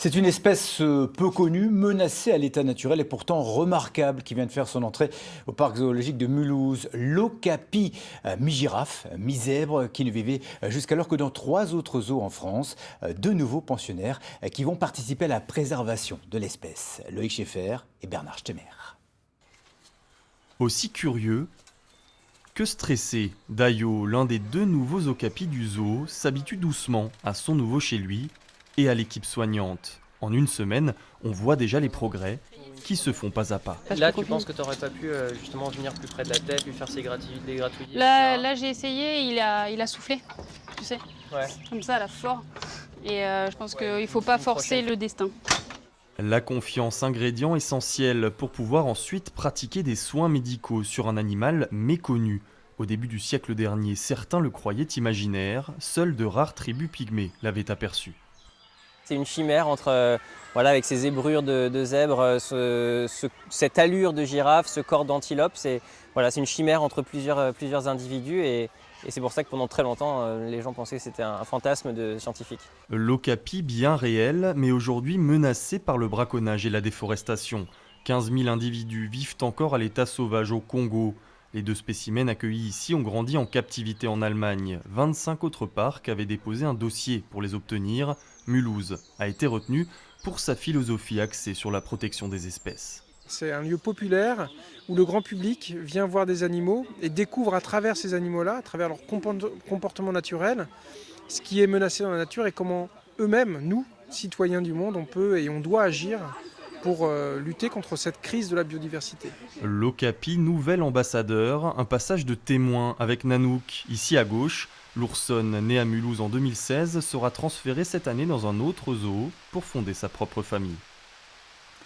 C'est une espèce peu connue, menacée à l'état naturel et pourtant remarquable qui vient de faire son entrée au parc zoologique de Mulhouse. L'okapi, mi-girafe, mi-zèbre, qui ne vivait jusqu'alors que dans 3 autres zoos en France. Deux nouveaux pensionnaires qui vont participer à la préservation de l'espèce. Loïc Schaeffer et Bernard Stemmer. Aussi curieux que stressé, Dayo, l'un des 2 nouveaux okapis du zoo, s'habitue doucement à son nouveau chez lui et à l'équipe soignante. En une semaine, on voit déjà les progrès qui se font pas à pas. Là, tu penses que tu n'aurais pas pu justement venir plus près de la tête, lui faire ses les gratouillis Là j'ai essayé, il a soufflé, tu sais, Ouais. comme ça, là, fort. Et je pense qu'il ne faut pas forcer le destin. La confiance, ingrédient essentiel pour pouvoir ensuite pratiquer des soins médicaux sur un animal méconnu. Au début du siècle dernier, certains le croyaient imaginaire, seules de rares tribus pygmées l'avaient aperçu. C'est une chimère entre, voilà, avec ces zébrures de zèbre, cette allure de girafe, ce corps d'antilope. C'est une chimère entre plusieurs individus et c'est pour ça que pendant très longtemps, les gens pensaient que c'était un fantasme de scientifique. L'okapi bien réel, mais aujourd'hui menacé par le braconnage et la déforestation. 15 000 individus vivent encore à l'état sauvage au Congo. Les 2 spécimens accueillis ici ont grandi en captivité en Allemagne. 25 autres parcs avaient déposé un dossier pour les obtenir. Mulhouse a été retenu pour sa philosophie axée sur la protection des espèces. C'est un lieu populaire où le grand public vient voir des animaux et découvre à travers ces animaux-là, à travers leur comportement naturel, ce qui est menacé dans la nature et comment eux-mêmes, nous, citoyens du monde, on peut et on doit agir pour lutter contre cette crise de la biodiversité. L'okapi, nouvel ambassadeur, un passage de témoin avec Nanook, ici à gauche. L'oursonne, née à Mulhouse en 2016, sera transférée cette année dans un autre zoo pour fonder sa propre famille.